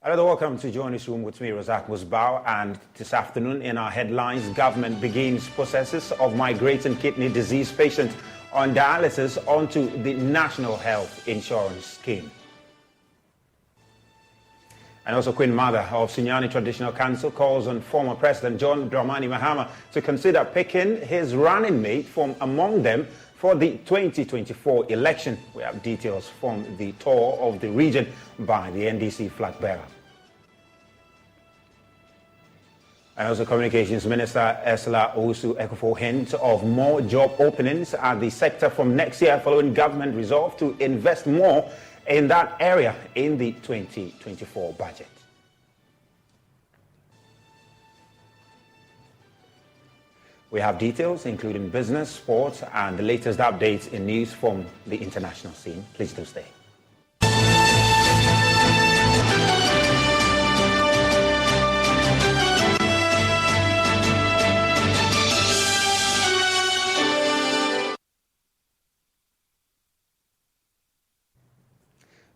Hello, welcome to JoyNews Room with me, Razak Musbao. And this afternoon in our headlines, government begins processes of migrating kidney disease patients on dialysis onto the National Health Insurance Scheme. And also Queen Mother of Sunyani Traditional Council calls on former President John Dramani Mahama to consider picking his running mate from among them for the 2024 election. We have details from the tour of the region by the NDC flag bearer. And also Communications Minister Ursula Owusu-Ekufo hints of more job openings at the sector from next year following government resolve to invest more in that area in the 2024 budget. We have details including business, sports, and the latest updates in news from the international scene. Please do stay.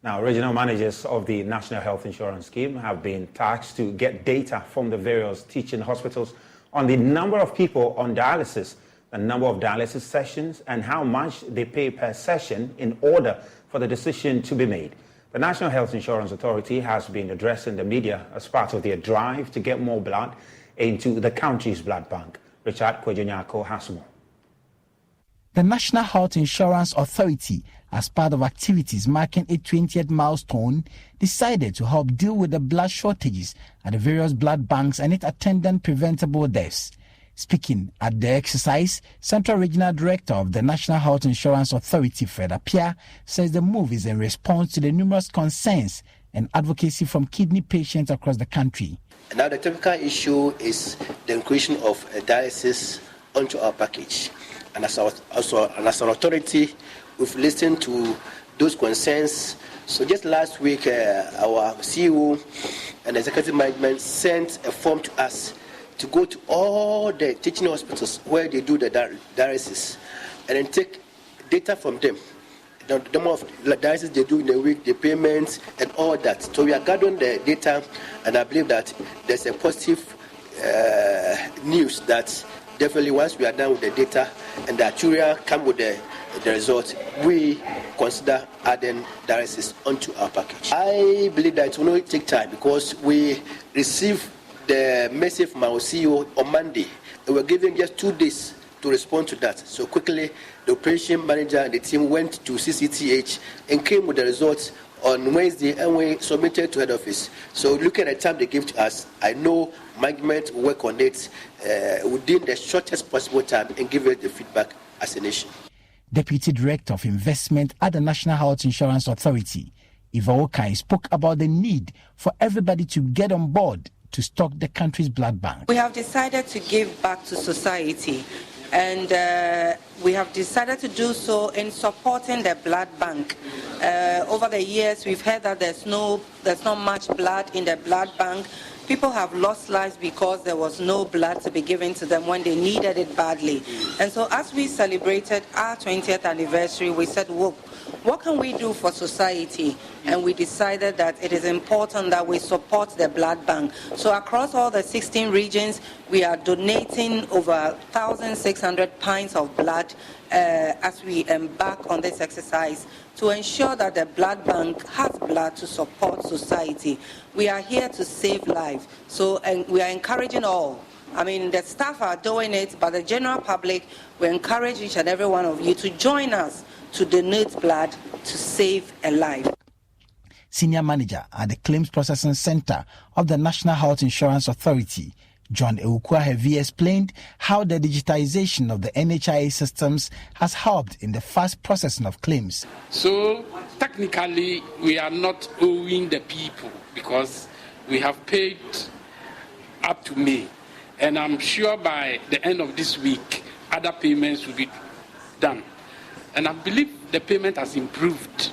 Now, regional managers of the National Health Insurance Scheme have been tasked to get data from the various teaching hospitals on the number of people on dialysis, the number of dialysis sessions, and how much they pay per session in order for the decision to be made. The National Health Insurance Authority has been addressing the media as part of their drive to get more blood into the country's blood bank. Richard Kwejonyako has more. The National Health Insurance Authority, as part of activities marking a 20th milestone, decided to help deal with the blood shortages at the various blood banks and its attendant preventable deaths. Speaking at the exercise, Central Regional Director of the National Health Insurance Authority, Fred Apia, says the move is in response to the numerous concerns and advocacy from kidney patients across the country. Now the typical issue is the inclusion of dialysis onto our package. And as an authority, we've listened to those concerns. So just last week, our CEO and executive management sent a form to us to go to all the teaching hospitals where they do the dialysis and then take data from them. The number of dialysis they do in a week, the payments, and all that. So we are gathering the data, and I believe that there's a positive news that definitely once we are done with the data and the actuarial come with the result, we consider adding dialysis onto our package. I believe that it will not take time because we received the message from our CEO on Monday and we're given just 2 days to respond to that. So quickly, the operation manager and the team went to CCTH and came with the results on Wednesday, and we submitted to head office. So looking at the time they give to us, I know management will work on it within the shortest possible time and give it the feedback as a nation. Deputy Director of Investment at the National Health Insurance Authority, Eva Okai, spoke about the need for everybody to get on board to stock the country's blood bank. We have decided to give back to society, and we have decided to do so in supporting the blood bank. Over the years, we've heard that there's not much blood in the blood bank. People have lost lives because there was no blood to be given to them when they needed it badly. And so as we celebrated our 20th anniversary, we said, whoa, what can we do for society? And we decided that it is important that we support the blood bank. So across all the 16 regions, we are donating over 1,600 pints of blood as we embark on this exercise to ensure that the blood bank has blood to support society. We are here to save lives. So and we are encouraging all. I mean, the staff are doing it, but the general public, we encourage each and every one of you to join us to donate blood to save a life. Senior Manager at the Claims Processing Center of the National Health Insurance Authority, John Ewukwa-Heavy, explained how the digitization of the NHIA systems has helped in the fast processing of claims. So technically, we are not owing the people because we have paid up to May. And I'm sure by the end of this week, other payments will be done. And I believe the payment has improved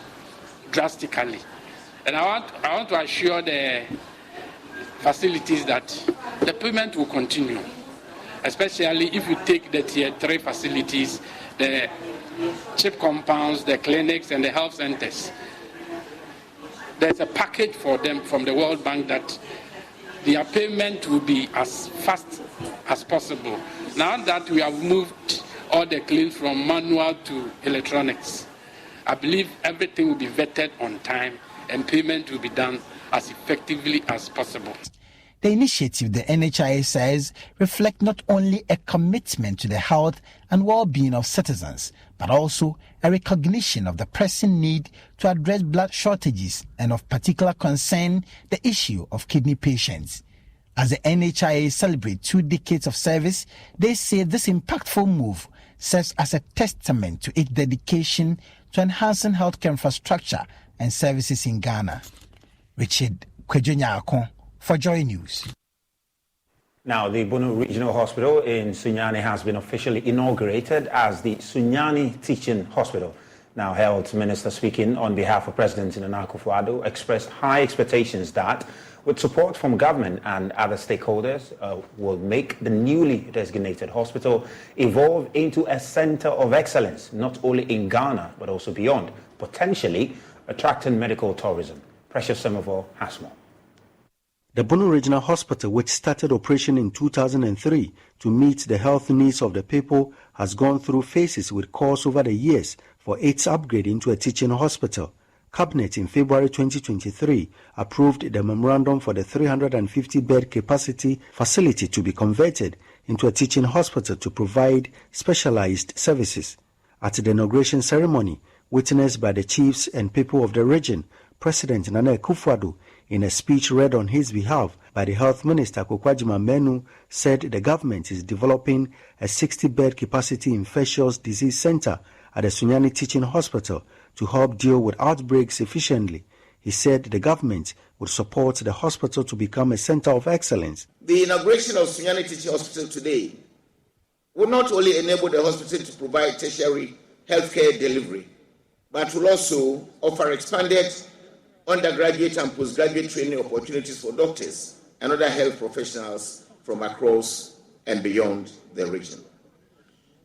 drastically. And I want to assure the facilities that the payment will continue, especially if you take the tier 3 facilities, the CHIP compounds, the clinics, and the health centers. there's a package for them from the World Bank that their payment will be as fast as possible. Now that we have moved all the claims from manual to electronics, I believe everything will be vetted on time and payment will be done as effectively as possible. The initiative, the NHIA says, reflects not only a commitment to the health and well-being of citizens, but also a recognition of the pressing need to address blood shortages and of particular concern, the issue of kidney patients. As the NHIA celebrates 2 decades of service, they say this impactful move serves as a testament to its dedication to enhancing healthcare infrastructure and services in Ghana. Richard Kwejunyako for Joy News. Now, the Bono Regional Hospital in Sunyani has been officially inaugurated as the Sunyani Teaching Hospital. Now, Health Minister, speaking on behalf of President Nana Akufo-Addo, expressed high expectations that, with support from government and other stakeholders, will make the newly designated hospital evolve into a center of excellence, not only in Ghana, but also beyond, potentially attracting medical tourism. Precious Semovo has more. The Bono Regional Hospital, which started operation in 2003 to meet the health needs of the people, has gone through phases with calls over the years for its upgrade into a teaching hospital. Cabinet in February 2023 approved the memorandum for the 350-bed capacity facility to be converted into a teaching hospital to provide specialized services. At the inauguration ceremony, witnessed by the chiefs and people of the region, President Nana Akufo-Addo, in a speech read on his behalf by the Health Minister Kokwajima Menu, said the government is developing a 60-bed capacity infectious disease center at the Sunyani Teaching Hospital to help deal with outbreaks efficiently. He said the government would support the hospital to become a center of excellence. The inauguration of Sunyani Teaching Hospital today will not only enable the hospital to provide tertiary healthcare delivery, but will also offer expanded undergraduate and postgraduate training opportunities for doctors and other health professionals from across and beyond the region.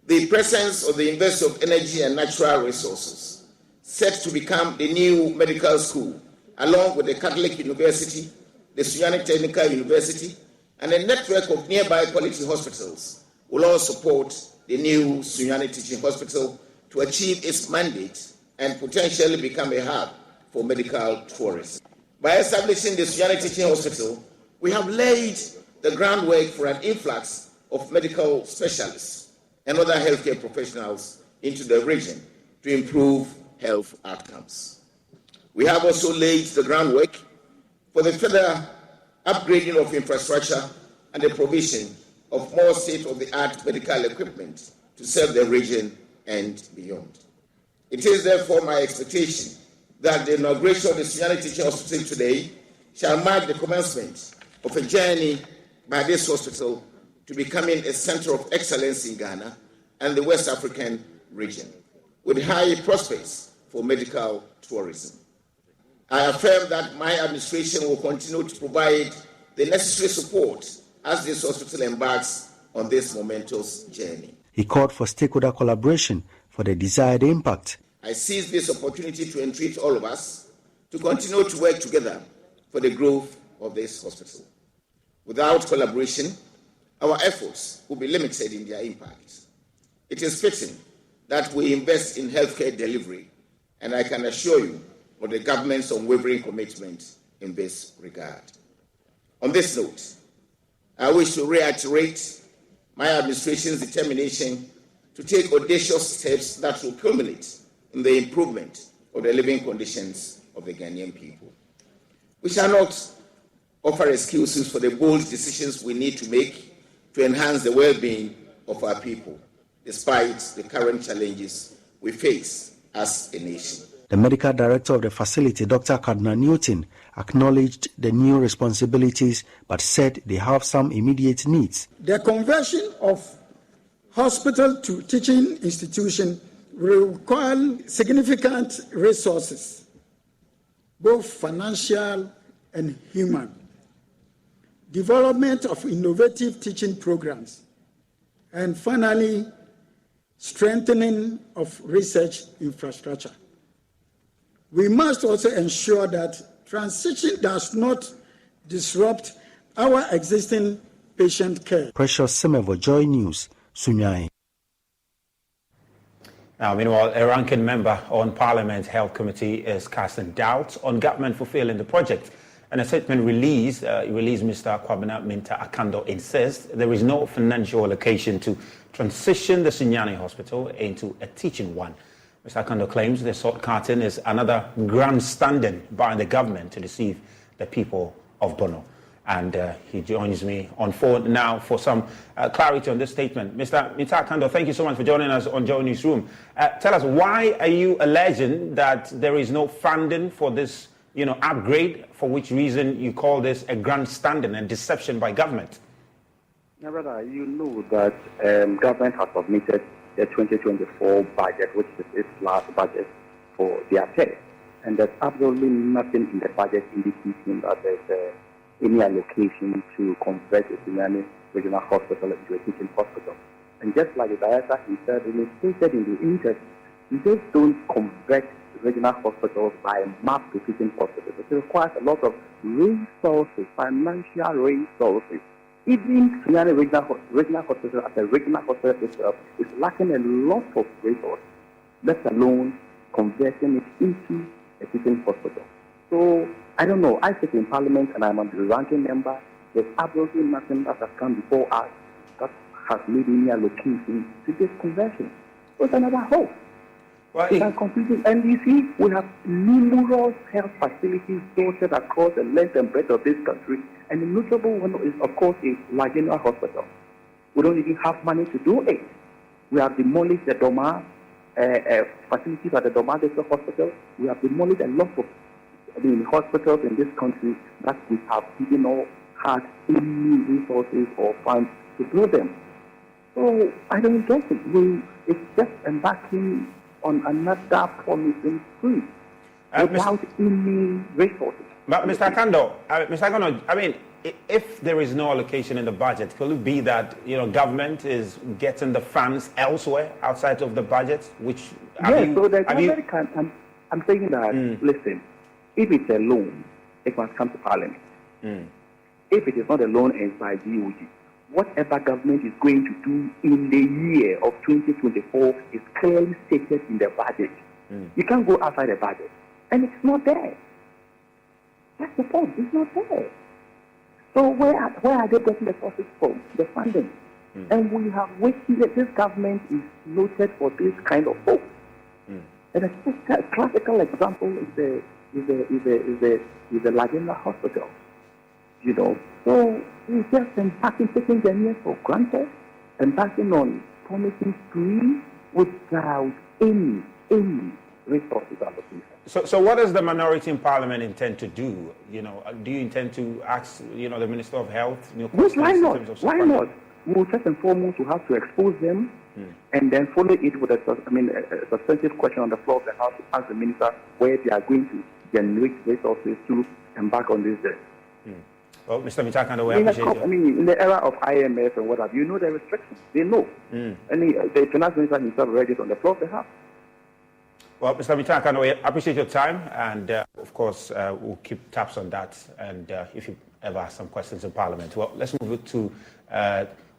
The presence of the University of Energy and Natural Resources, set to become the new medical school, along with the Catholic University, the Sunyani Technical University, and a network of nearby quality hospitals, will all support the new Sunyani Teaching Hospital to achieve its mandate and potentially become a hub for medical tourism. By establishing the Sunyani Teaching Hospital, we have laid the groundwork for an influx of medical specialists and other healthcare professionals into the region to improve health outcomes. We have also laid the groundwork for the further upgrading of infrastructure and the provision of more state-of-the-art medical equipment to serve the region and beyond. It is therefore my expectation that the inauguration of the Sunyani Teaching Hospital today shall mark the commencement of a journey by this hospital to becoming a center of excellence in Ghana and the West African region, with high prospects for medical tourism. I affirm that my administration will continue to provide the necessary support as this hospital embarks on this momentous journey. He called for stakeholder collaboration for the desired impact. I seize this opportunity to entreat all of us to continue to work together for the growth of this hospital. Without collaboration, our efforts will be limited in their impact. It is fitting that we invest in healthcare delivery, and I can assure you of the government's unwavering commitment in this regard. On this note, I wish to reiterate my administration's determination to take audacious steps that will culminate in the improvement of the living conditions of the Ghanaian people. We shall not offer excuses for the bold decisions we need to make to enhance the well-being of our people, despite the current challenges we face as a nation. The medical director of the facility, Dr. Cardinal Newton, acknowledged the new responsibilities but said they have some immediate needs. The conversion of hospital to teaching institution will require significant resources, both financial and human. Development of innovative teaching programs, and finally, strengthening of research infrastructure. We must also ensure that transition does not disrupt our existing patient care. Precious Semevo, Joy News, Sunyani. Now, meanwhile, a ranking member on Parliament's Health Committee is casting doubts on government fulfilling the project. In a statement released, Mr. Kwabena Minta Akando insists there is no financial allocation to transition the Sunyani Hospital into a teaching one. Mr. Akando claims the shortcutting is another grandstanding by the government to deceive the people of Bono. And he joins me on phone now for some clarity on this statement. Mr. Minta Akando, thank you so much for joining us on JoyNews Room. Tell us, why are you alleging that there is no funding for this upgrade, for which reason you call this a grandstanding and deception by government? Now, brother, you know that government has submitted the 2024 budget, which is its last budget for the affairs. And there's absolutely nothing in the budget indicating that there's any allocation to convert the Sunyani Regional Hospital into a teaching hospital. And just like the director himself stated in the interview, you just don't convert regional hospitals by map to teaching hospitals. It requires a lot of resources, financial resources. Even Sunyani Regional Hospital as a regional hospital itself is lacking a lot of resources, let alone converting it into a teaching hospital. So, I don't know. I sit in Parliament and I'm a ranking member. There's absolutely nothing that has come before us that has made any allocation to this conversion. So it's another hope. Well, and you see, we have numerous health facilities dotted across the length and breadth of this country. And the notable one is, of course, is Lagina Hospital. We don't even have money to do it. We have demolished the Doma facilities at the Doma District Hospital. We have demolished a lot of hospitals in this country that we have even not had any resources or funds to build them. So I don't get it. It's just embarking on another promising spree without any resources. But Mr. Akando, I mean, if there is no allocation in the budget, could it be that government is getting the funds elsewhere outside of the budget? Which so the government can. I'm saying that. Listen. If it's a loan, it must come to Parliament. If it is not a loan, it's by DOG. Whatever government is going to do in the year of 2024 is clearly stated in the budget. You can't go outside the budget. And it's not there. That's the point. It's not there. So where are they getting the sources from? The funding. And we have waited that this government is noted for this kind of hope. And a classical example is the Lagina Hospital, So we just embarking, taking the years for granted, embarking on promising spree without any resources allocation. So what does the minority in Parliament intend to do? Do you intend to ask, the Minister of Health? Why not? Why not? We'll first and foremost have to expose them, and then follow it with a substantive question on the floor of the House to ask the minister where they are going to generate resources to embark on this day. Well, Mr. Mitakando, we appreciate in the era of IMF and what have you, the restrictions. They know. And the finance minister himself read it on the floor of the House. Well, Mr. Mitakando, we appreciate your time, and of course, we'll keep tabs on that. And if you ever have some questions in Parliament, well, let's move to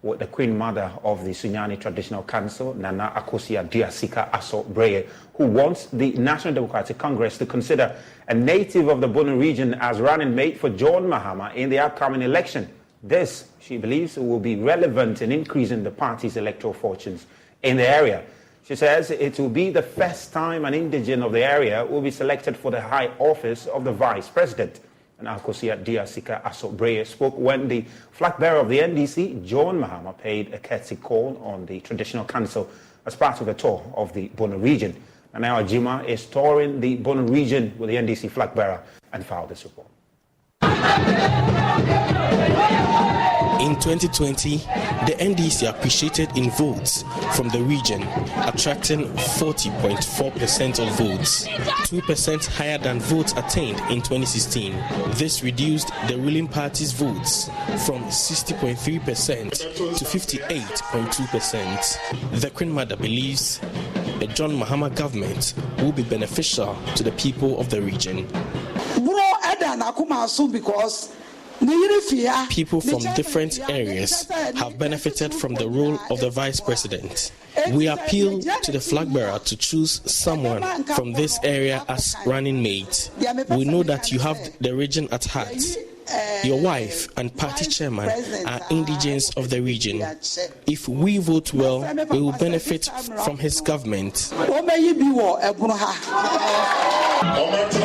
the Queen Mother of the Sunyani Traditional Council, Nana Akosua Diasika Aso Breye, who wants the National Democratic Congress to consider a native of the Bono region as running mate for John Mahama in the upcoming election. This, she believes, will be relevant in increasing the party's electoral fortunes in the area. She says it will be the first time an indigene of the area will be selected for the high office of the Vice President. And Akosua Diasika Aso Breye spoke when the flag bearer of the NDC, John Mahama, paid a courtesy call on the Traditional Council as part of a tour of the Bono region. And now Ajima is touring the Bono region with the NDC flag bearer and filed this report. In 2020, the NDC appreciated in votes from the region, attracting 40.4% of votes, 2% higher than votes attained in 2016. This reduced the ruling party's votes from 60.3% to 58.2%. The Queen Mother believes the John Mahama government will be beneficial to the people of the region. because people from different areas have benefited from the role of the vice president. We appeal to the flag bearer to choose someone from this area as running mate. We know that you have the region at heart. Your wife and party chairman are indigents of the region. If we vote well, we will benefit from his government.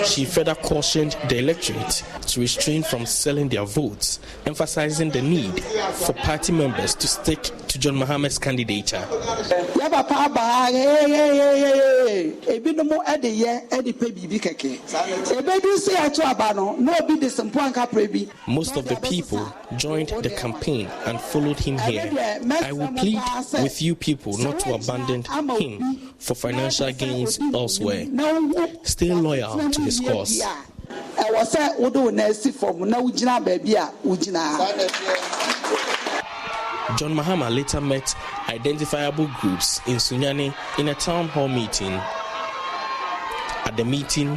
She further cautioned the electorate to restrain from selling their votes, emphasizing the need for party members to stick to John Mahama's candidature. Most of the people joined the campaign and followed him here. I will plead with you people not to abandon him for financial gains elsewhere. Stay loyal to his cause. John Mahama later met identifiable groups in Sunyani in a town hall meeting. At the meeting,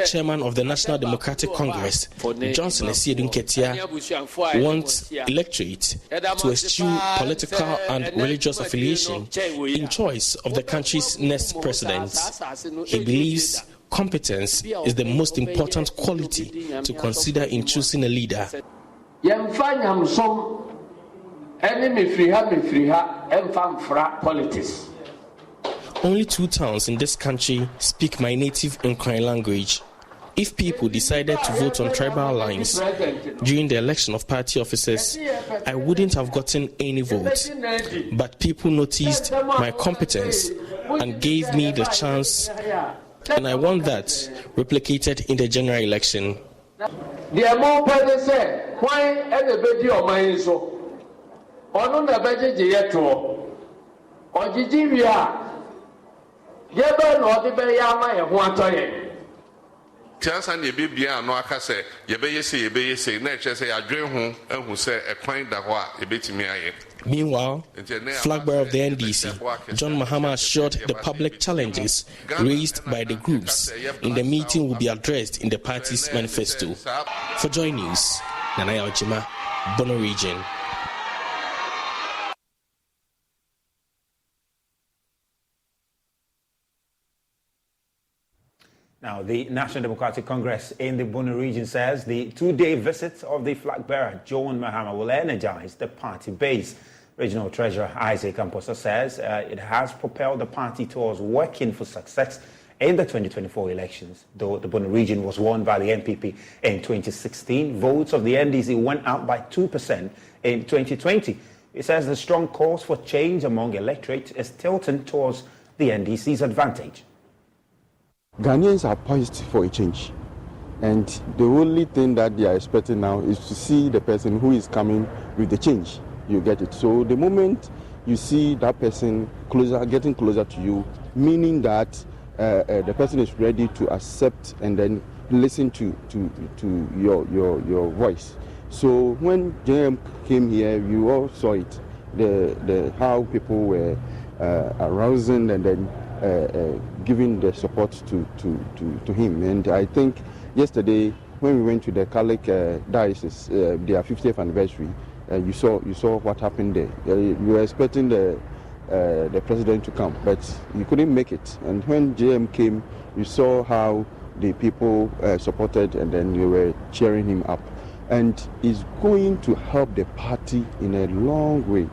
Chairman of the National Democratic Congress, Johnson Esiedun Ketia, wants electorate to eschew political and religious affiliation in choice of the country's next president. He believes competence is the most important quality to consider in choosing a leader. Only 2 towns in this country speak my native Nkran language. If people decided to vote on tribal lines during the election of party officers, I wouldn't have gotten any votes. But people noticed my competence and gave me the chance, and I want that replicated in the general election. Meanwhile, flag bearer of the NDC, John Mahama assured the public challenges raised by the groups in the meeting will be addressed in the party's manifesto. For JoyNews, Nanaya Ojima, Bono Region. Now, the National Democratic Congress in the Bono region says the 2-day visit of the flag bearer, John Mahama, will energize the party base. Regional Treasurer Isaac Amposa says it has propelled the party towards working for success in the 2024 elections. Though the Bono region was won by the NPP in 2016, votes of the NDC went up by 2% in 2020. It says the strong cause for change among electorate is tilting towards the NDC's advantage. Ghanaians are poised for a change, and the only thing that they are expecting now is to see the person who is coming with the change. You get it. So the moment you see that person getting closer to you, meaning that the person is ready to accept and then listen to your voice. So when JM came here, you all saw it, the how people were arousing and then giving the support to him. And I think yesterday when we went to the Catholic diocese, their 50th anniversary, you saw what happened there. You were expecting the president to come, but he couldn't make it. And when JM came, you saw how the people supported, and then they were cheering him up. And it's going to help the party in a long way,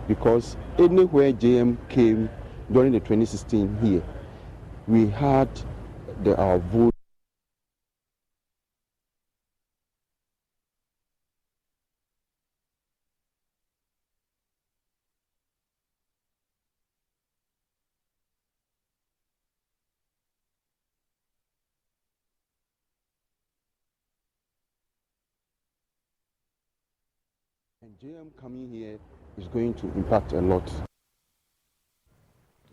because anywhere JM came during the 2016 here, we had our vote. And JM coming here is going to impact a lot.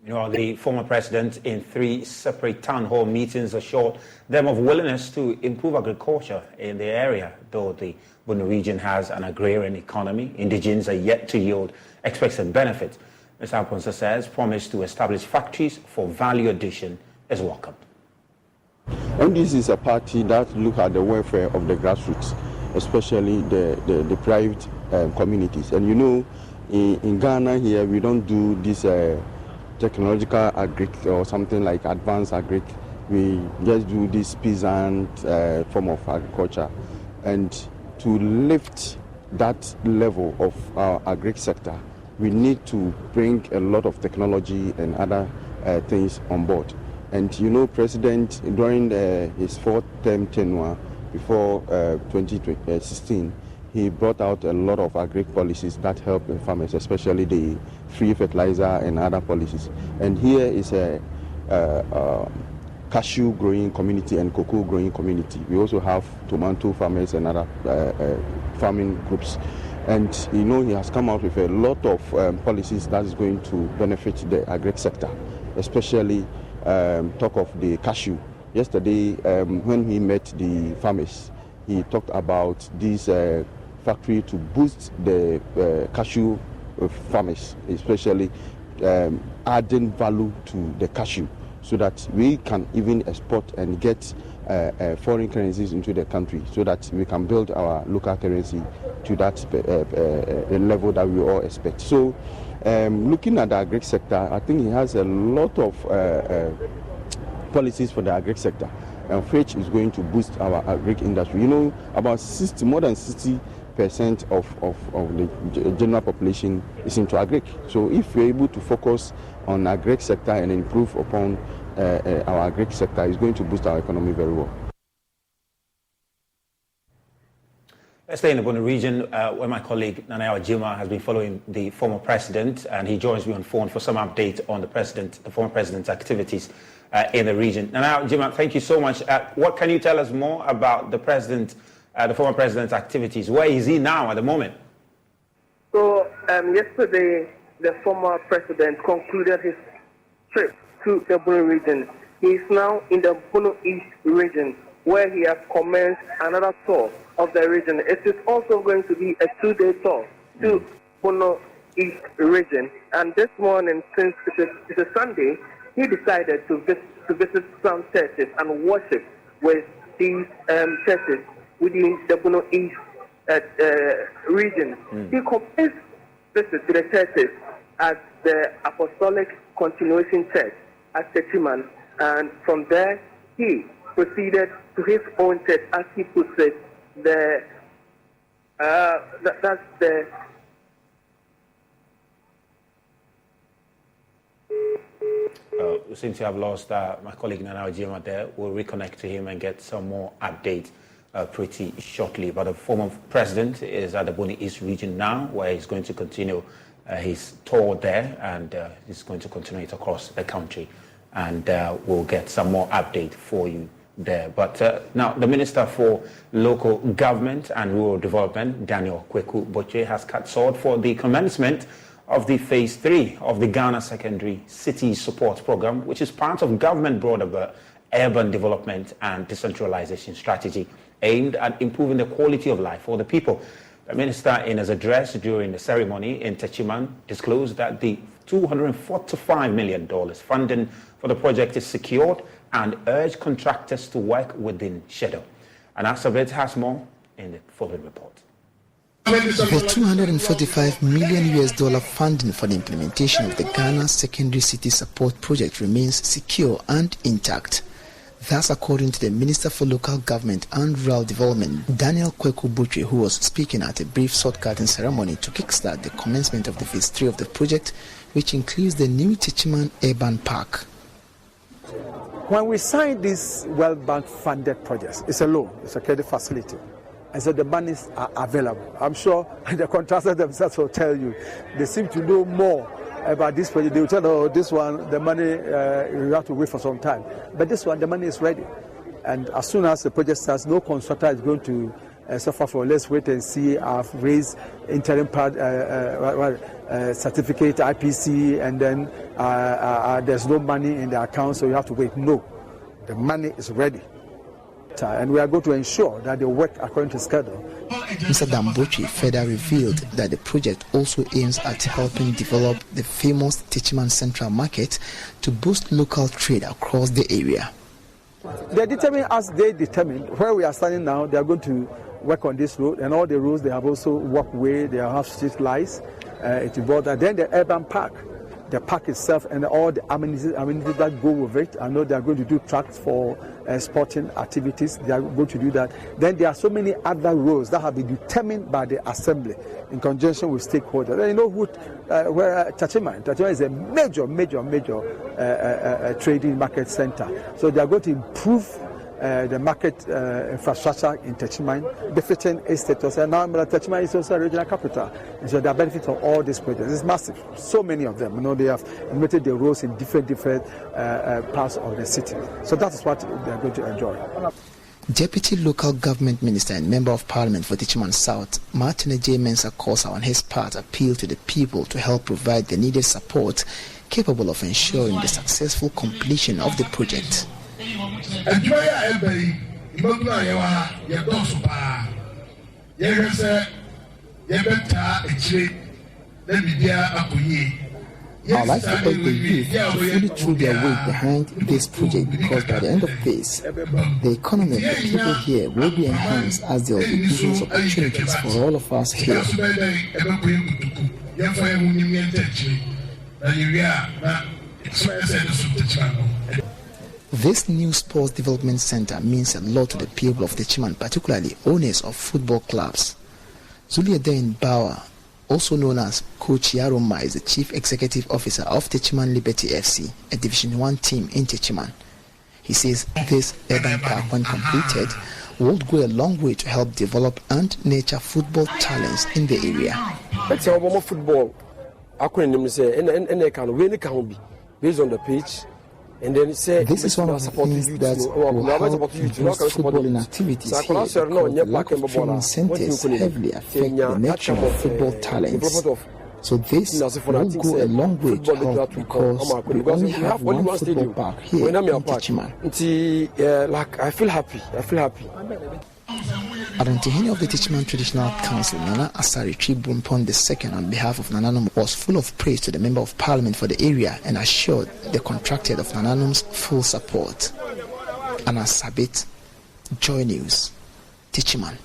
You know, the former president in 3 separate town hall meetings assured them of willingness to improve agriculture in the area. Though the Bono region has an agrarian economy, indigenes are yet to yield expected benefits. Mr. Aponsa says promise to establish factories for value addition is welcomed. NDC is a party that looks at the welfare of the grassroots, especially the deprived communities. And you know, in Ghana here, we don't do this technological agric or something like advanced agric. We just do this peasant form of agriculture. And to lift that level of our agric sector, we need to bring a lot of technology and other things on board. And you know, President, during his fourth term tenure before 2016, he brought out a lot of agric policies that help farmers, especially the free fertilizer and other policies. And here is a cashew growing community and cocoa growing community. We also have tomato farmers and other farming groups. And you know, he has come out with a lot of policies that is going to benefit the agric sector, especially talk of the cashew. Yesterday, when he met the farmers, he talked about this factory to boost the cashew farmers, especially adding value to the cashew, so that we can even export and get foreign currencies into the country, so that we can build our local currency to that level that we all expect. So looking at the agric sector, I think he has a lot of policies for the agric sector, which is going to boost our agric industry. You know, about more than 60% of the general population is into agric. So if we're able to focus on agric sector and improve upon our agric sector, it's going to boost our economy very well. Let's stay in the Bono region, where my colleague Nana Jima has been following the former president, and he joins me on phone for some update on the former president's activities in the region. Nana Jima, thank you so much. What can you tell us more about the former president's activities? Where is he now at the moment? So yesterday, the former president concluded his trip to the Bono region. He is now in the Bono East region, where he has commenced another tour of the region. It is also going to be a 2-day tour to Bono East region. And this morning, since it's a Sunday, he decided to visit some churches and worship with these churches within the Bono East region. He commenced visit to the churches at the Apostolic Continuation Church at Techiman, and from there he proceeded to his own church, as he puts it. We seem to have lost my colleague Nana Ojima there. We'll reconnect to him and get some more updates pretty shortly. But the former president is at the Bono East region now, where he's going to continue his tour there, and he's going to continue it across the country. And we'll get some more update for you there. But now, the Minister for Local Government and Rural Development, Daniel Kweku Botche, has cut short for the commencement of the Phase 3 of the Ghana Secondary City Support Program, which is part of government broader urban development and decentralization strategy aimed at improving the quality of life for the people. The minister, in his address during the ceremony in Techiman, disclosed that the $245 million funding for the project is secured and urged contractors to work within schedule. And Asabet has more in the following report. The $245 million funding for the implementation of the Ghana Secondary City Support Project remains secure and intact. That's according to the Minister for Local Government and Rural Development, Daniel Kweku Botche, who was speaking at a brief sword-cutting ceremony to kickstart the commencement of the Phase 3 of the project, which includes the new Techiman Urban Park. When we sign these World Bank funded projects, it's a loan, it's a credit facility. And so the monies are available. I'm sure the contractors themselves will tell you. They seem to know more about this project. They will tell you, oh, this one, the money, you have to wait for some time. But this one, the money is ready. And as soon as the project starts, no constructor is going to suffer for. Let's wait and see. I've raised interim certificate, IPC, and then there's no money in the account, so you have to wait. No, the money is ready. And we are going to ensure that they work according to schedule. Mr. Dambochi further revealed that the project also aims at helping develop the famous Techiman Central Market to boost local trade across the area. They determine as they determine. Where we are standing now, they are going to work on this road, and all the roads, they have also walkway, they have street lights, it involves that. Then the urban park, the park itself and all the amenities that go with it. I know they are going to do tracks for sporting activities. They are going to do that. Then there are so many other roads that have been determined by the assembly in conjunction with stakeholders. And you know where Techiman is a major trading market center. So they are going to improve the market infrastructure in Techiman, befitting its status. And now Techiman is also a regional capital. And so they are benefiting from all these projects. It's massive. So many of them. You know, they have invented the roads in different parts of the city. So that is what they are going to enjoy. Deputy Local Government Minister and Member of Parliament for Techiman South, Martin J. Mensah-Kosa, on his part appealed to the people to help provide the needed support capable of ensuring the successful completion of the project. I'd like to urge the youth to fully throw their weight behind this project, because by the end of this, the economy of the people here will be enhanced, as there will be business opportunities for all of us here. This new sports development center means a lot to the people of Techiman, particularly owners of football clubs. Zuliaden Bauer, also known as Coach Yaroma, is the Chief Executive Officer of Techiman Liberty FC, a Division 1 team in Techiman. He says this urban park, when completed, will go a long way to help develop and nurture football talents in the area. Football, based on the pitch. And then this is one of the things that will help boost footballing activities here, because the lack of training centers heavily affect the nurture of football talents. So this will go a long way to help, because we only have one football park here in Techiman. I feel happy. Adantihini of the Techiman Traditional Council, Nana Asari Chibumpon II, on behalf of Nananum, was full of praise to the Member of Parliament for the area and assured the contracted of Nananum's full support. Anna Sabit, Joy News, Techiman.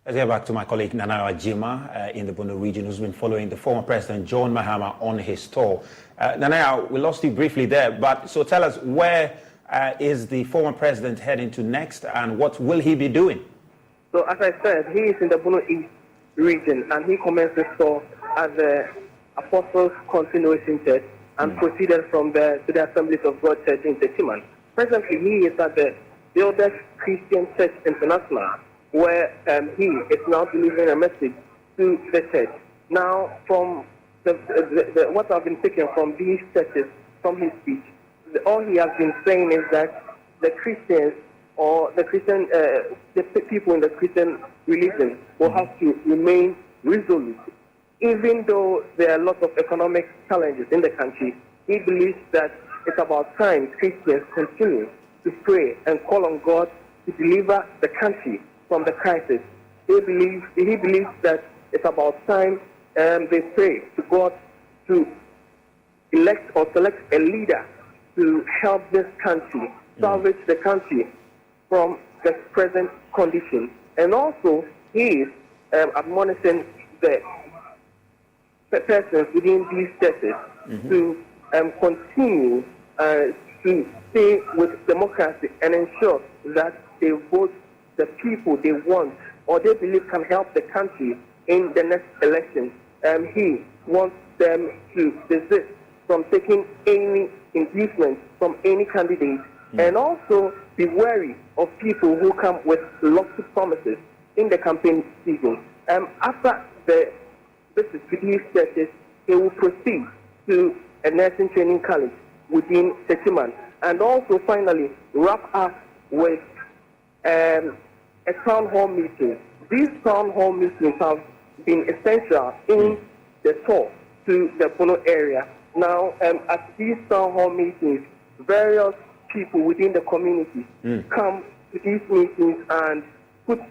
Let's get back to my colleague Nanayo Ajima in the Bono region, who's been following the former President John Mahama on his tour. Nanayo, we lost you briefly there, but so tell us, where is the former president heading to next, and what will he be doing? So, as I said, he is in the Bono East region, and he commenced his tour at the Apostles Continuation Church and proceeded from there to the Assemblies of God Church in Techiman. Presently, he is at the Builders Christian Church International, where he is now delivering a message to the church. Now, from what I've been taking from these churches, from his speech, all he has been saying is that the Christians or the people in the Christian religion will have to remain resolute. Even though there are lots of economic challenges in the country, he believes that it's about time Christians continue to pray and call on God to deliver the country from the crisis. He believes that it's about time they pray to God to elect or select a leader to help this country, salvage the country from the present condition. And also, he is admonishing the persons within these churches to continue to stay with democracy and ensure that they vote the people they want or they believe can help the country in the next election. He wants them to desist from taking any inducement from any candidate, and also be wary of people who come with lofty promises in the campaign season. After the visit to these churches, he will proceed to a nursing training college within Techiman, and also finally wrap up with a town hall meeting. These town hall meetings have been essential in the tour to the Bono area. Now, at these town hall meetings, various people within the community come to these meetings and put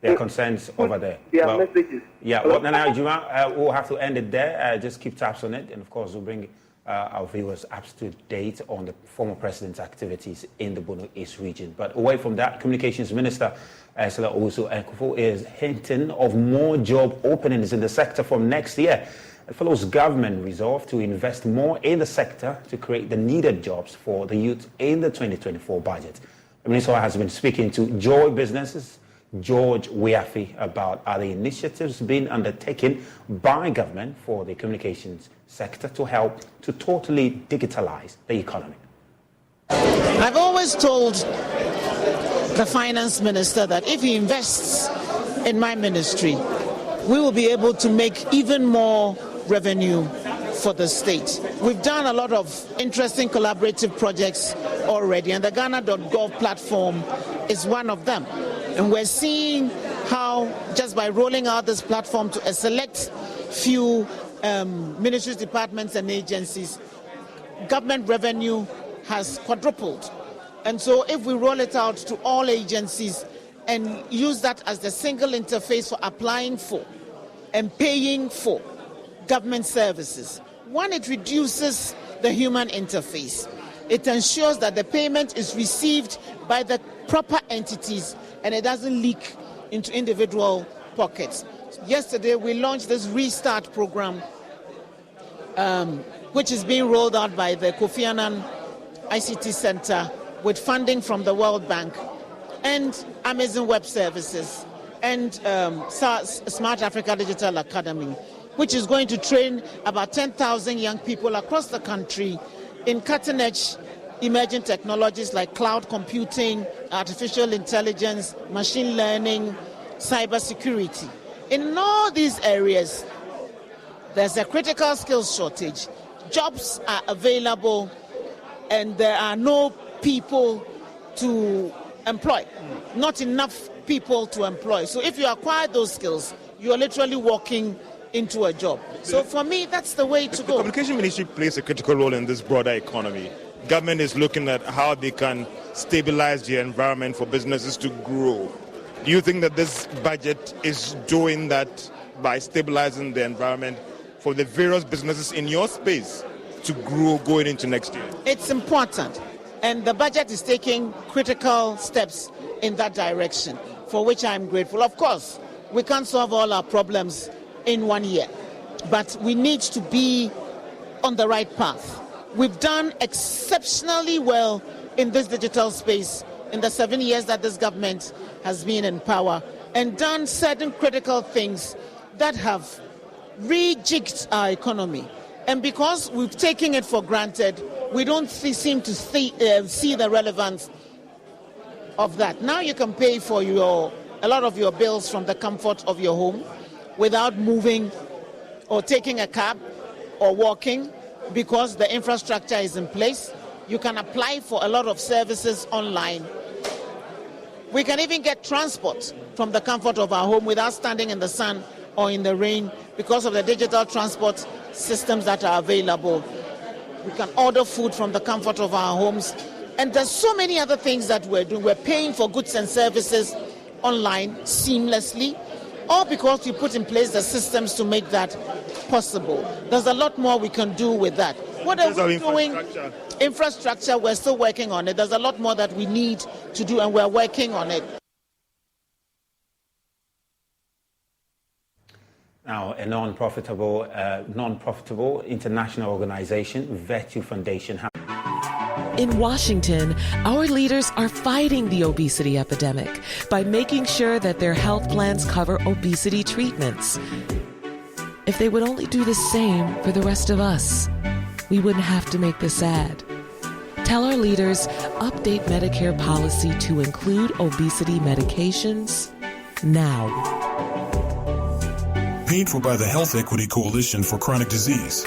their concerns over there. Their messages. Yeah, well, Nana Juma, we'll have to end it there. Just keep tabs on it, and of course, we'll bring our viewers up to date on the former president's activities in the Bono East region. But away from that, Communications Minister Ursula Owusu-Ekufo is hinting of more job openings in the sector from next year. It follows government resolve to invest more in the sector to create the needed jobs for the youth in the 2024 budget. The minister has been speaking to Joy Businesses George Weafi about other initiatives being undertaken by government for the communications sector to help to totally digitalize the economy. I've always told the finance minister that if he invests in my ministry, we will be able to make even more revenue for the state. We've done a lot of interesting collaborative projects already, and the Ghana.gov platform is one of them. And we're seeing how just by rolling out this platform to a select few ministries, departments and agencies, government revenue has quadrupled. And so if we roll it out to all agencies and use that as the single interface for applying for and paying for government services, one, it reduces the human interface. It ensures that the payment is received by the proper entities and it doesn't leak into individual pockets. Yesterday, we launched this Restart program, which is being rolled out by the Kofi Annan ICT Center with funding from the World Bank and Amazon Web Services and Smart Africa Digital Academy, which is going to train about 10,000 young people across the country in cutting-edge emerging technologies like cloud computing, artificial intelligence, machine learning, cybersecurity. In all these areas, there's a critical skills shortage. Jobs are available and there are no people to employ, not enough people to employ. So if you acquire those skills, you are literally walking into a job. So for me, that's the way to go. The Communication Ministry plays a critical role in this broader economy. Government is looking at how they can stabilize the environment for businesses to grow. Do you think that this budget is doing that by stabilizing the environment for the various businesses in your space to grow going into next year? It's important, and the budget is taking critical steps in that direction, for which I'm grateful. Of course, we can't solve all our problems in 1 year, but we need to be on the right path. We've done exceptionally well in this digital space in the 7 years that this government has been in power and done certain critical things that have rejigged our economy. And because we've taken it for granted, we don't seem to see the relevance of that. Now you can pay for a lot of your bills from the comfort of your home without moving or taking a cab or walking, because the infrastructure is in place. You can apply for a lot of services online. We can even get transport from the comfort of our home without standing in the sun or in the rain because of the digital transport systems that are available. We can order food from the comfort of our homes. And there's so many other things that we're doing. We're paying for goods and services online seamlessly, all because we put in place the systems to make that possible. There's a lot more we can do with that. What are we doing? Infrastructure, we're still working on it. There's a lot more that we need to do, and we're working on it. Now, a non-profitable international organization, Virtue Foundation. In Washington, our leaders are fighting the obesity epidemic by making sure that their health plans cover obesity treatments. If they would only do the same for the rest of us, we wouldn't have to make this ad. Tell our leaders, update Medicare policy to include obesity medications now. Paid for by the Health Equity Coalition for Chronic Disease.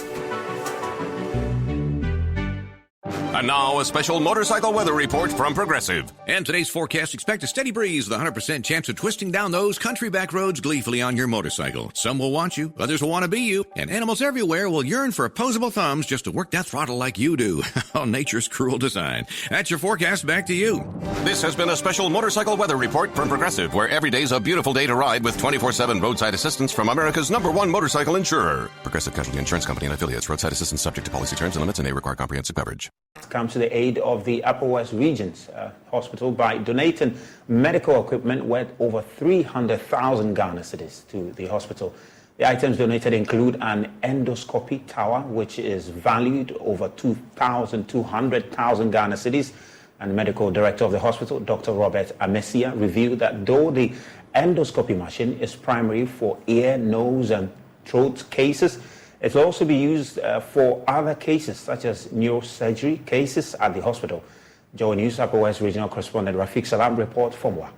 And now, a special motorcycle weather report from Progressive. And today's forecast, expect a steady breeze with a 100% chance of twisting down those country back roads gleefully on your motorcycle. Some will want you, others will want to be you, and animals everywhere will yearn for opposable thumbs just to work that throttle like you do. Oh, nature's cruel design. That's your forecast. Back to you. This has been a special motorcycle weather report from Progressive, where every day's a beautiful day to ride with 24/7 roadside assistance from America's #1 motorcycle insurer. Progressive Casualty Insurance Company and affiliates. Roadside assistance subject to policy terms and limits and may require comprehensive coverage. Comes to the aid of the Upper West Region's hospital by donating medical equipment worth over 300,000 Ghana cedis to the hospital. The items donated include an endoscopy tower, which is valued over 200,000 Ghana cedis. And medical director of the hospital, Dr. Robert Amesia, revealed that though the endoscopy machine is primary for ear, nose, and throat cases, it will also be used for other cases, such as neurosurgery cases at the hospital. JoyNews Upper West Regional Correspondent Rafiq Salam reports for more.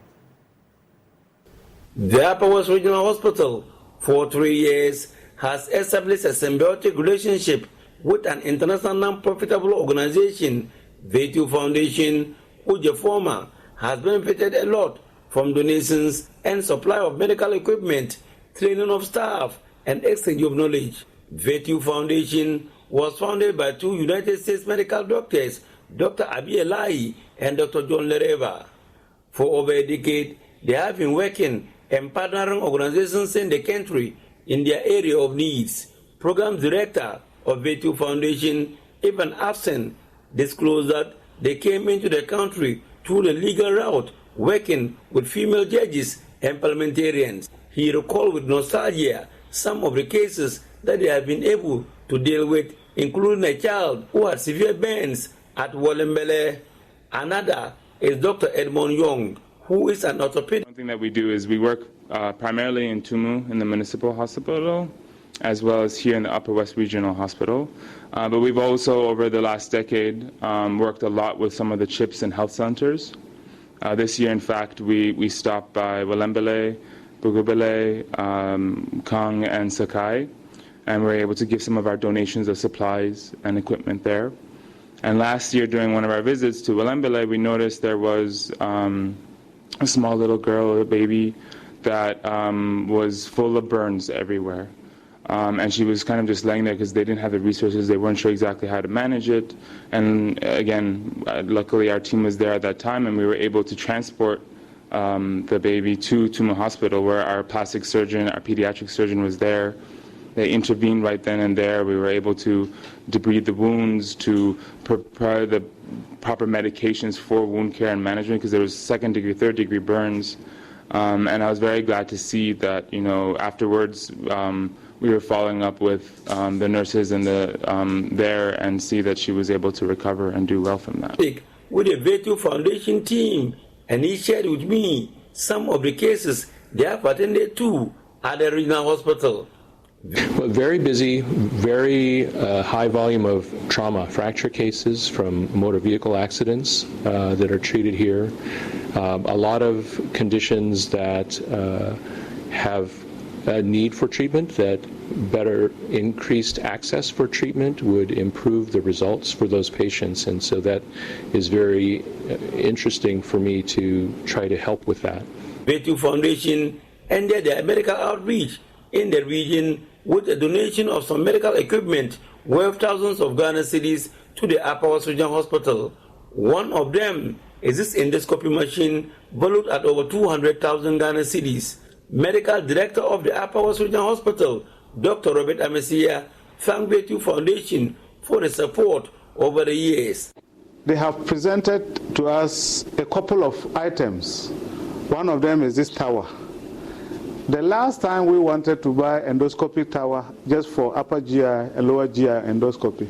The Upper West Regional Hospital, for 3 years, has established a symbiotic relationship with an international non-profitable organization, V2 Foundation, which the former has benefited a lot from donations and supply of medical equipment, training of staff, and exchange of knowledge. V2 Foundation was founded by 2 United States medical doctors, Dr. Abi Elahi and Dr. John Lereva. For over a decade, they have been working and partnering organizations in the country in their area of needs. Program Director of V2 Foundation, Evan Absen, disclosed that they came into the country through the legal route, working with female judges and parliamentarians. He recalled with nostalgia some of the cases that they have been able to deal with, including a child who had severe burns at Wolembele. Another is Dr. Edmond Young, who is an orthopedic. One thing that we do is we work primarily in Tumu in the municipal hospital, as well as here in the Upper West Regional Hospital. But we've also, over the last decade, worked a lot with some of the CHIPS and health centers. This year, in fact, we stopped by Wolembele, Bugubele, Kang, and Sakai, and we were able to give some of our donations of supplies and equipment there. And last year, during one of our visits to Wolembele, we noticed there was a small little girl, a baby, that was full of burns everywhere. And she was kind of just laying there because they didn't have the resources. They weren't sure exactly how to manage it. And again, luckily our team was there at that time, and we were able to transport the baby to Tumu Hospital, where our plastic surgeon, our pediatric surgeon was there. They intervened right then and there. We were able to debride the wounds, to prepare the proper medications for wound care and management, because there was 2nd degree, 3rd degree burns. And I was very glad to see that, afterwards we were following up with the nurses and there and see that she was able to recover and do well from that. With the V2 Foundation team, and he shared with me some of the cases they have attended to at the regional hospital. Well, very busy, very high volume of trauma fracture cases from motor vehicle accidents that are treated here. A lot of conditions that have a need for treatment, that better increased access for treatment would improve the results for those patients. And so that is very interesting for me to try to help with that. V2 Foundation ended their medical outreach in the region with a donation of some medical equipment worth thousands of Ghana cedis to the Upper West Regional Hospital. One of them is this endoscopy machine valued at over 200,000 Ghana cedis. Medical Director of the Upper West Regional Hospital, Dr. Robert Amesia, thanked V2 Foundation for the support over the years. They have presented to us a couple of items. One of them is this tower. The last time we wanted to buy endoscopic tower just for upper GI and lower GI endoscopy,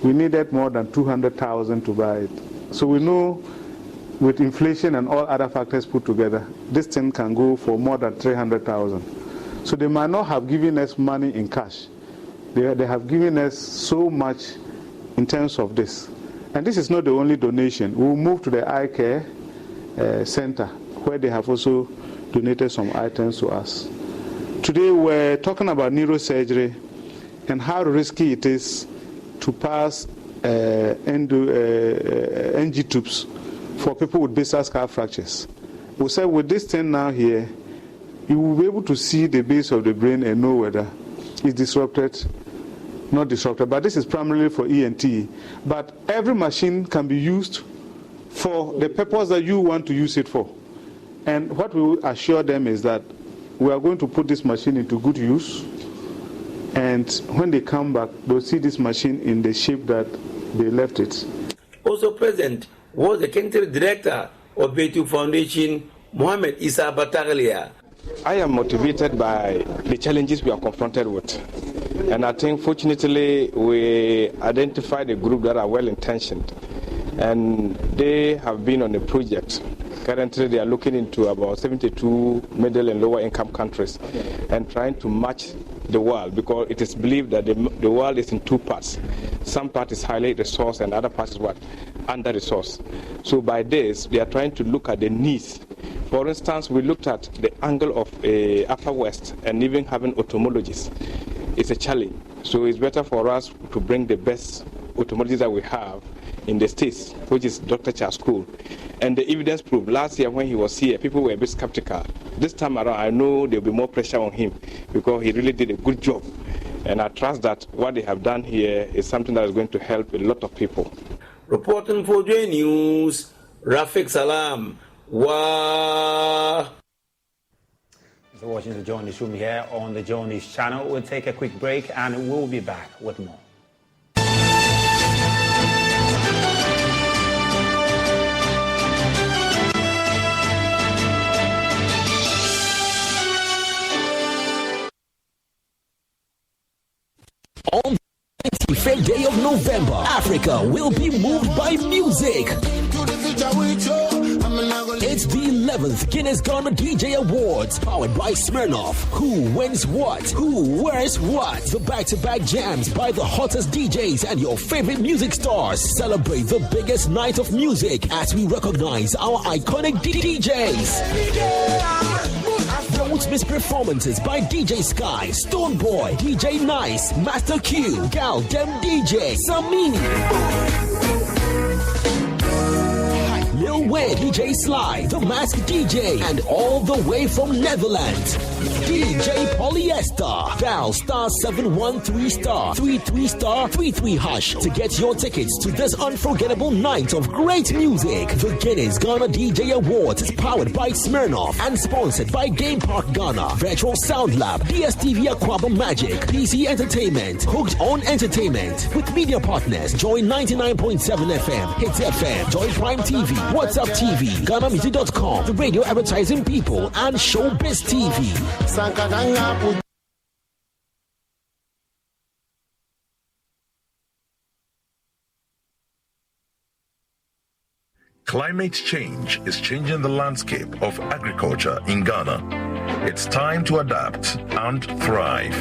we needed more than 200,000 to buy it. So we know with inflation and all other factors put together, this thing can go for more than 300,000. So they might not have given us money in cash. They have given us so much in terms of this. And this is not the only donation. We'll move to the eye care center, where they have also donated some items to us. Today we're talking about neurosurgery and how risky it is to pass NG tubes for people with basal skull fractures. We said with this thing now here, you will be able to see the base of the brain and know whether it's disrupted, not disrupted. But this is primarily for ENT. But every machine can be used for the purpose that you want to use it for. And what we will assure them is that we are going to put this machine into good use. And when they come back, they'll see this machine in the shape that they left it. Also present was the country director of Vetu Foundation, Mohamed Issa Bataglia. I am motivated by the challenges we are confronted with. And I think fortunately we identified a group that are well intentioned. And they have been on a project. Currently they are looking into about 72 middle and lower income countries and trying to match the world, because it is believed that the world is in two parts. Some part is highly resourced and other part is what? Under resourced. So by this, they are trying to look at the needs. For instance, we looked at the angle of Upper West and even having ophthalmologists. It's a challenge. So it's better for us to bring the best ophthalmologists that we have in the States, which is Dr. Charles School. And the evidence proved last year when he was here, people were a bit skeptical. This time around, I know there will be more pressure on him because he really did a good job. And I trust that what they have done here is something that is going to help a lot of people. Reporting for JoyNews, Rafiq Salam. Wow. So watching the JoyNews room here on the JoyNews channel. We'll take a quick break and we'll be back with more. On the 25th day of November, Africa will be moved by music. It's the 11th Guinness Ghana DJ Awards, powered by Smirnoff. Who wins what? Who wears what? The back-to-back jams by the hottest DJs and your favorite music stars. Celebrate the biggest night of music as we recognize our iconic DJs. Don't miss performances by DJ Sky, Stoneboy, DJ Nice, Master Q, Gal Dem DJ, Samini, Lil Wayne, DJ Sly, The Mask DJ, and all the way from Netherlands, DJ Polyester. Dial *713*33*33# to get your tickets to this unforgettable night of great music. The Guinness Ghana DJ Awards is powered by Smirnoff and sponsored by Game Park Ghana, Virtual Sound Lab, DSTV Aquaba Magic, PC Entertainment, Hooked On Entertainment, with media partners Joy 99.7 FM, Hits FM, Joy Prime TV, WhatsApp TV, GhanaMusic.com, The Radio Advertising People, and Showbiz TV. Climate change is changing the landscape of agriculture in Ghana. It's time to adapt and thrive.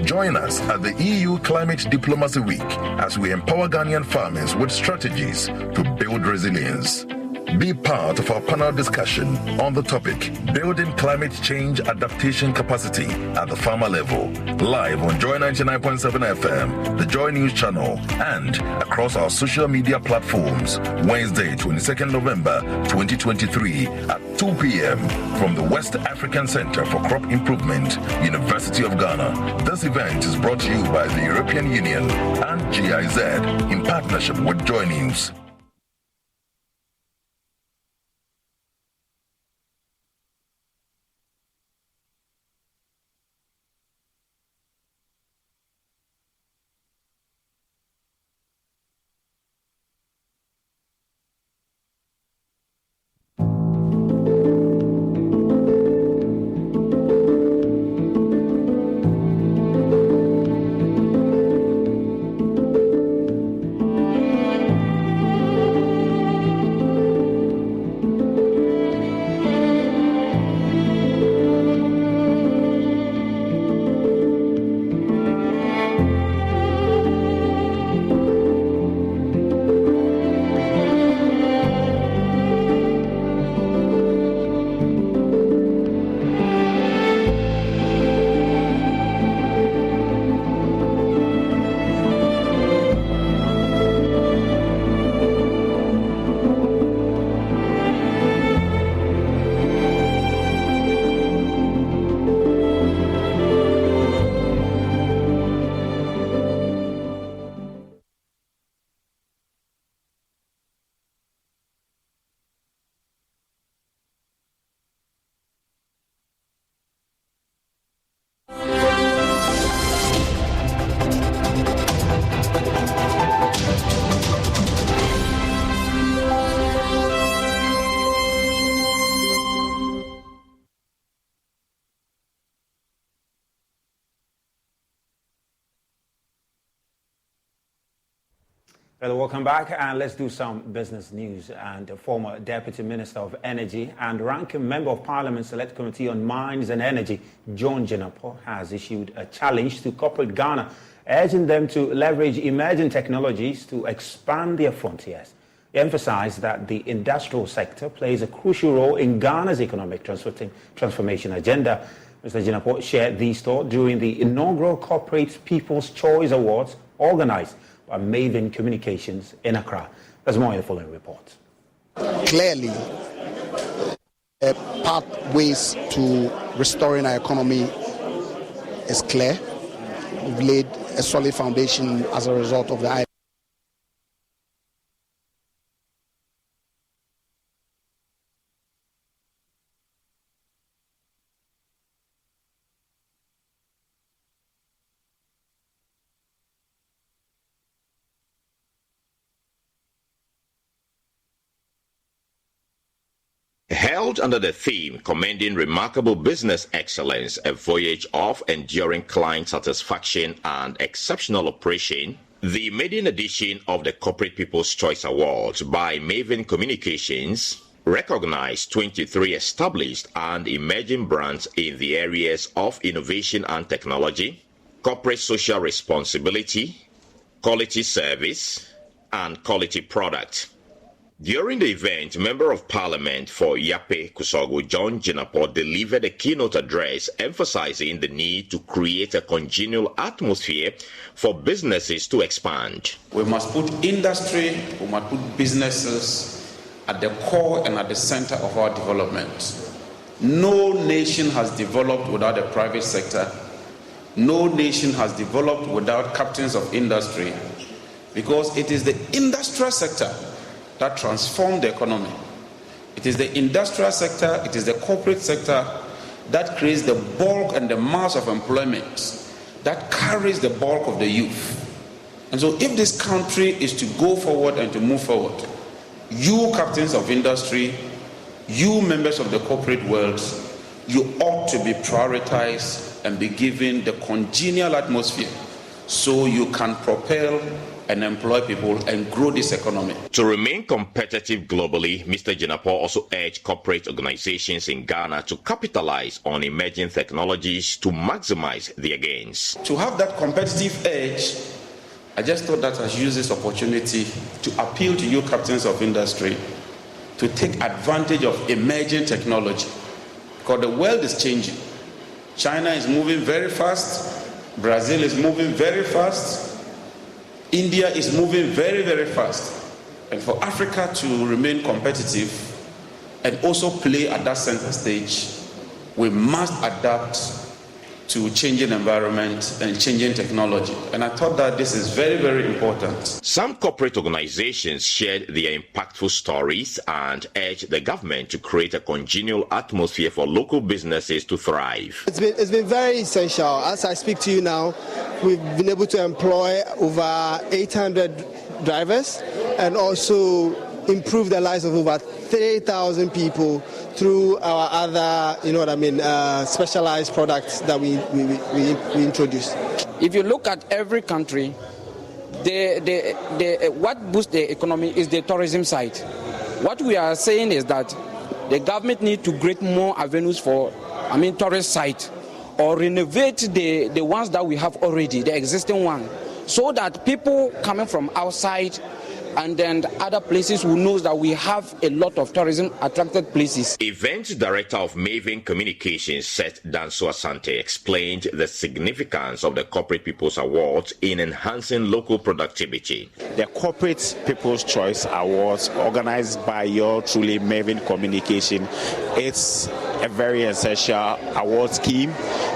Join us at the EU Climate Diplomacy Week as we empower Ghanaian farmers with strategies to build resilience. Be part of our panel discussion on the topic, Building Climate Change Adaptation Capacity at the Farmer Level, live on Joy 99.7 FM, the Joy News channel, and across our social media platforms, Wednesday, 22nd November 2023 at 2 p.m. from the West African Center for Crop Improvement, University of Ghana. This event is brought to you by the European Union and GIZ in partnership with Joy News. Hello, welcome back, and let's do some business news. And the former Deputy Minister of Energy and ranking member of Parliament Select Committee on Mines and Energy, John Jinapor, has issued a challenge to corporate Ghana, urging them to leverage emerging technologies to expand their frontiers. He emphasized that the industrial sector plays a crucial role in Ghana's economic transformation agenda. Mr. Jinapor shared these thoughts during the inaugural Corporate People's Choice Awards organized by Maven Communications in Accra. There's more in the following report. Clearly, pathways to restoring our economy is clear. We've laid a solid foundation as a result of the Held under the theme Commending Remarkable Business Excellence, a Voyage of Enduring Client Satisfaction and Exceptional Operation, the maiden edition of the Corporate People's Choice Awards by Maven Communications recognized 23 established and emerging brands in the areas of innovation and technology, corporate social responsibility, quality service, and quality product. During the event, Member of Parliament for Yape Kusogo, John Jinapor, delivered a keynote address emphasizing the need to create a congenial atmosphere for businesses to expand. We must put industry, we must put businesses at the core and at the center of our development. No nation has developed without a private sector. No nation has developed without captains of industry, because it is the industrial sector that transform the economy. It is the industrial sector, it is the corporate sector that creates the bulk and the mass of employment, that carries the bulk of the youth. And so if this country is to go forward and to move forward, you captains of industry, you members of the corporate world, you ought to be prioritized and be given the congenial atmosphere so you can propel and employ people and grow this economy. To remain competitive globally, Mr. Jinapor also urged corporate organizations in Ghana to capitalize on emerging technologies to maximize their gains. To have that competitive edge, I just thought that I should use this opportunity to appeal to you captains of industry to take advantage of emerging technology, because the world is changing. China is moving very fast, Brazil is moving very fast, India is moving very, very fast. And for Africa to remain competitive and also play at that center stage, we must adapt to changing environment and changing technology. And I thought that this is very, very important. Some corporate organizations shared their impactful stories and urged the government to create a congenial atmosphere for local businesses to thrive. It's been very essential. As I speak to you now, we've been able to employ over 800 drivers and also improve the lives of over 3,000 people through our other, specialized products that we introduce. If you look at every country, what boosts the economy is the tourism side. What we are saying is that the government needs to create more avenues for, tourist sites, or renovate the ones that we have already, the existing one, so that people coming from outside and then other places who knows that we have a lot of tourism attracted places. Event Director of Maven Communications, Seth Danso Asante, explained the significance of the Corporate People's Awards in enhancing local productivity. The Corporate People's Choice Awards, organized by your truly Maven Communication, it's a very essential award scheme.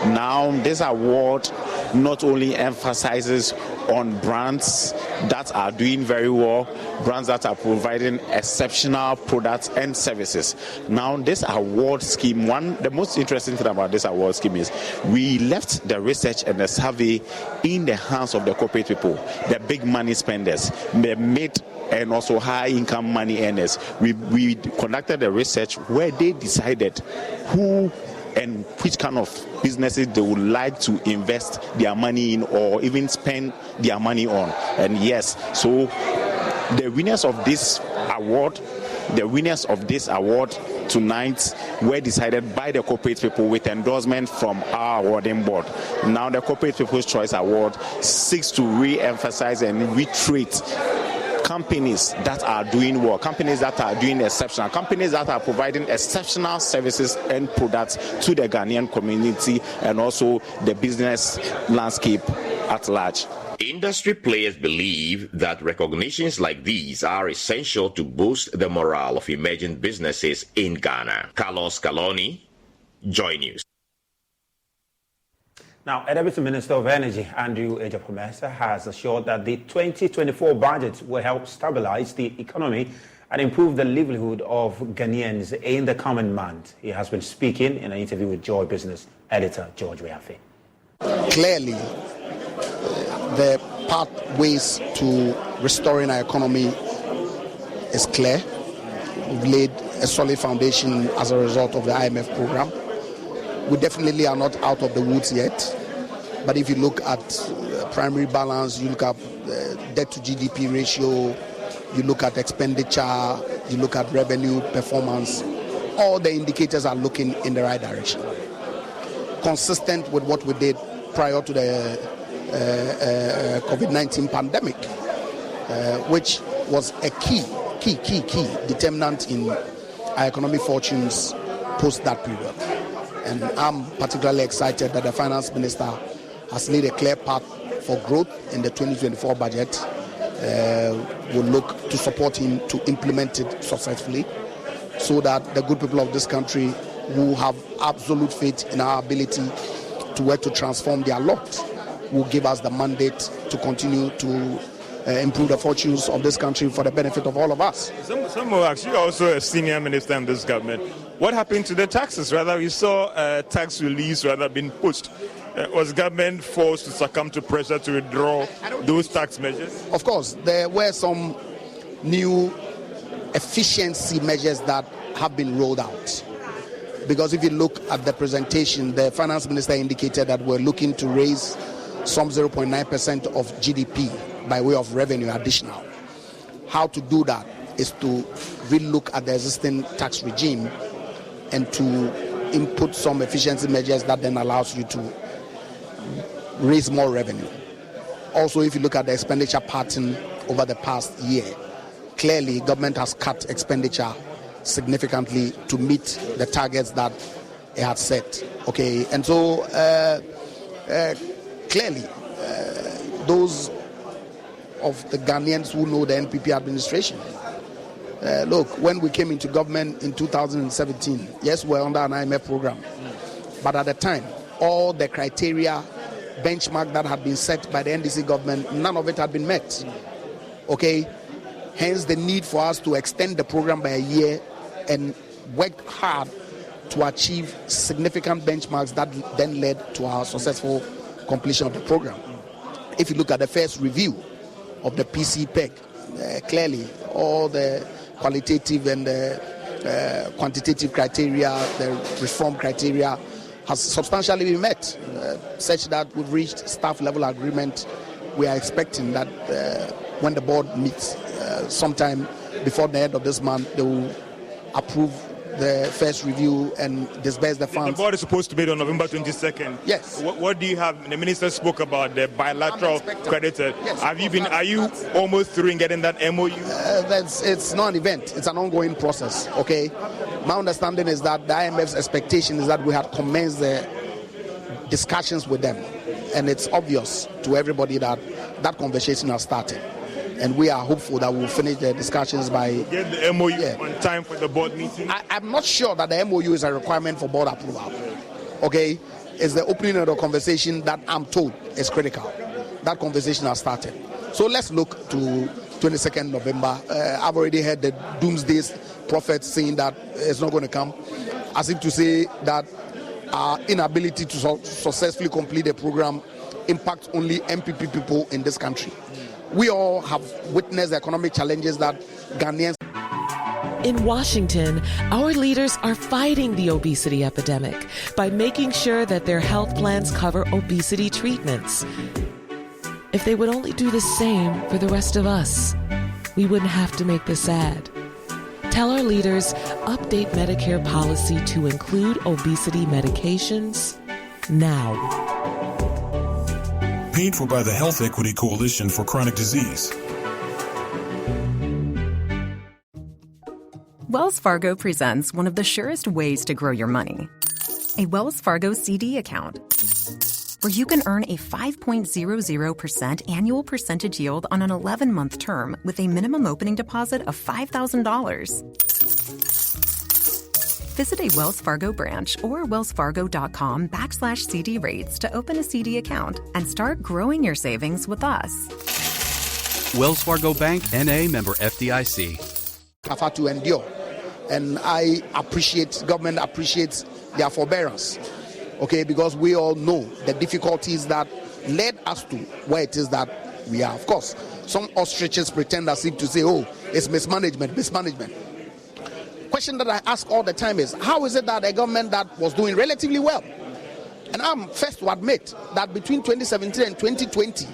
Now, this award not only emphasizes on brands that are doing very well, brands that are providing exceptional products and services. Now, this award scheme, the most interesting thing about this award scheme is we left the research and the survey in the hands of the corporate people, the big money spenders, the mid and also high income money earners. We conducted the research where they decided who and which kind of businesses they would like to invest their money in or even spend their money on. And yes, so the winners of this award tonight were decided by the corporate people with endorsement from our awarding board. Now the Corporate People's Choice Award seeks to re-emphasize and reiterate companies that are doing well, companies that are doing exceptional, companies that are providing exceptional services and products to the Ghanaian community and also the business landscape at large. Industry players believe that recognitions like these are essential to boost the morale of emerging businesses in Ghana. Carlos Caloni, Joy News. Now, Deputy Minister of Energy, Andrew Ejapomesa, has assured that the 2024 budget will help stabilize the economy and improve the livelihood of Ghanaians in the coming month. He has been speaking in an interview with Joy Business editor George Weafe. Clearly, the pathways to restoring our economy is clear. We've laid a solid foundation as a result of the IMF program. We definitely are not out of the woods yet, but if you look at primary balance, you look at debt to GDP ratio, you look at expenditure, you look at revenue performance, all the indicators are looking in the right direction. Consistent with what we did prior to the COVID-19 pandemic, which was a key determinant in our economic fortunes post that period. And I'm particularly excited that the Finance Minister has laid a clear path for growth in the 2024 budget. We'll look to support him to implement it successfully so that the good people of this country who have absolute faith in our ability to work to transform their lot will give us the mandate to continue to improve the fortunes of this country for the benefit of all of us. Some will actually also a senior minister in this government. What happened to the taxes? Rather, we saw tax release being pushed. Was government forced to succumb to pressure to withdraw those tax measures? Of course, there were some new efficiency measures that have been rolled out. Because if you look at the presentation, the finance minister indicated that we're looking to raise some 0.9% of GDP by way of revenue additional. How to do that is to really look at the existing tax regime and to input some efficiency measures that then allows you to raise more revenue. Also, if you look at the expenditure pattern over the past year, clearly government has cut expenditure significantly to meet the targets that it had set. Okay, and so clearly those of the Ghanaians who know the NPP administration, look, when we came into government in 2017, yes, we're under an IMF program, but at the time, all the criteria, benchmark that had been set by the NDC government, none of it had been met. Okay, hence the need for us to extend the program by a year and work hard to achieve significant benchmarks that then led to our successful completion of the program. If you look at the first review of the PC-PEG, clearly all the qualitative and quantitative criteria, the reform criteria has substantially been met, such that we've reached staff level agreement. We are expecting that when the board meets sometime before the end of this month, they will approve the first review and disburse the funds. The board is supposed to meet on November 22nd. Yes. What do you have? The minister spoke about the bilateral creditor. Yes, are you almost through in getting that MOU? It's not an event. It's an ongoing process. Okay. My understanding is that the IMF's expectation is that we had commenced the discussions with them, and it's obvious to everybody that that conversation has started. And we are hopeful that we'll finish the discussions by... Get the MOU on time for the board meeting? I'm not sure that the MOU is a requirement for board approval. Okay? It's the opening of the conversation that I'm told is critical. That conversation has started. So let's look to 22nd November. I've already heard the doomsday prophets saying that it's not going to come, as if to say that our inability to successfully complete the program impacts only MPP people in this country. We all have witnessed the economic challenges that Ghanaians... In Washington, our leaders are fighting the obesity epidemic by making sure that their health plans cover obesity treatments. If they would only do the same for the rest of us. we wouldn't have to make this ad. Tell our leaders, update Medicare policy to include obesity medications now. Paid for by the Health Equity Coalition for Chronic Disease. Wells Fargo presents one of the surest ways to grow your money. A Wells Fargo CD account, where you can earn a 5.00% annual percentage yield on an 11-month term with a minimum opening deposit of $5,000. Visit a Wells Fargo branch or wellsfargo.com/CD rates to open a CD account and start growing your savings with us. Wells Fargo Bank, N.A., member FDIC. Have had to endure, and government appreciates their forbearance, okay, because we all know the difficulties that led us to where it is that we are. Of course, some ostriches pretend as if to say, oh, it's mismanagement. Question that I ask all the time is, how is it that a government that was doing relatively well, and I'm first to admit that between 2017 and 2020,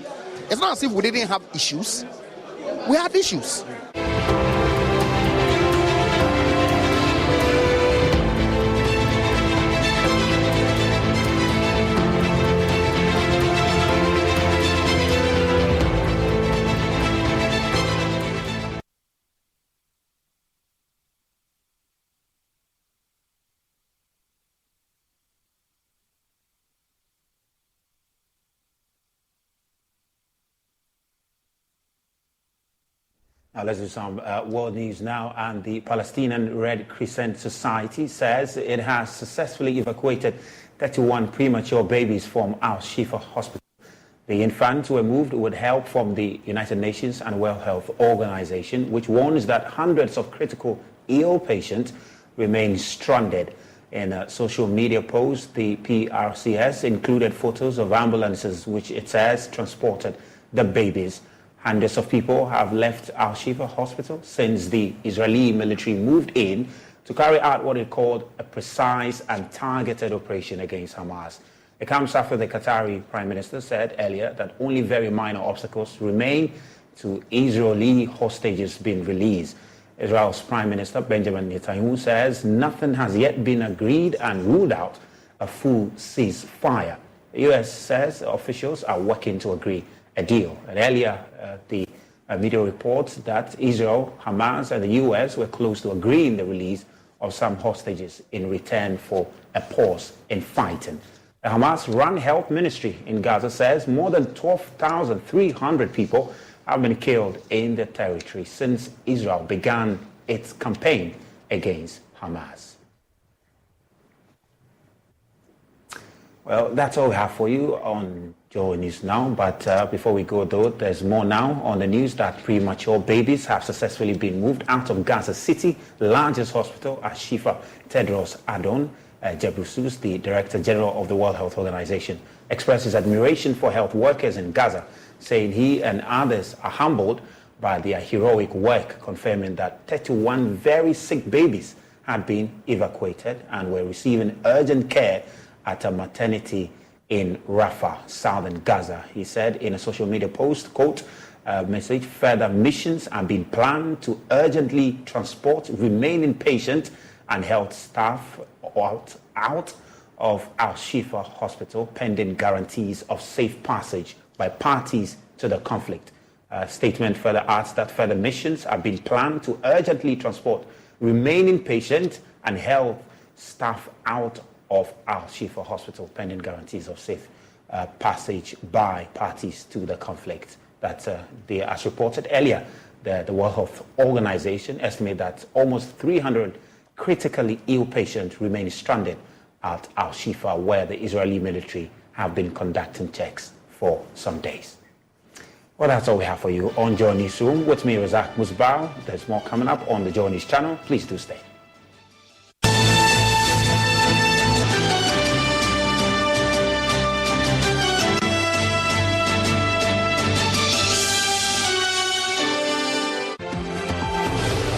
it's not as if we didn't have issues. We had issues. Now let's do some world news now. And the Palestinian Red Crescent Society says it has successfully evacuated 31 premature babies from Al-Shifa Hospital. The infants were moved with help from the United Nations and World Health Organization, which warns that hundreds of critical ill patients remain stranded. In a social media post, the PRCS included photos of ambulances which it says transported the babies. Hundreds of people have left Al-Shifa Hospital since the Israeli military moved in to carry out what it called a precise and targeted operation against Hamas. It comes after the Qatari Prime Minister said earlier that only very minor obstacles remain to Israeli hostages being released. Israel's Prime Minister Benjamin Netanyahu says nothing has yet been agreed and ruled out a full ceasefire. The U.S. says officials are working to agree a deal. And earlier, the media reports that Israel, Hamas, and the U.S. were close to agreeing the release of some hostages in return for a pause in fighting. The Hamas-run health ministry in Gaza says more than 12,300 people have been killed in the territory since Israel began its campaign against Hamas. Well, that's all we have for you on JoyNews Now. But before we go, though, there's more now on the news that premature babies have successfully been moved out of Gaza City, largest hospital, Al-Shifa. Tedros Adhanom Ghebreyesus, the Director General of the World Health Organization, expresses admiration for health workers in Gaza, saying he and others are humbled by their heroic work, confirming that 31 very sick babies had been evacuated and were receiving urgent care at a maternity in Rafah, southern Gaza. He said in a social media post, quote, message, further missions are being planned to urgently transport remaining patients and health staff out of Al-Shifa Hospital pending guarantees of safe passage by parties to the conflict. Statement further adds that further missions are being planned to urgently transport remaining patients and health staff out of Al-Shifa Hospital pending guarantees of safe passage by parties to the conflict. That as reported earlier, the World Health Organization estimates that almost 300 critically ill patients remain stranded at Al-Shifa, where the Israeli military have been conducting checks for some days. Well, that's all we have for you on JoyNews Room. With me, Razak Musbao. There's more coming up on the JoyNews channel. Please do stay.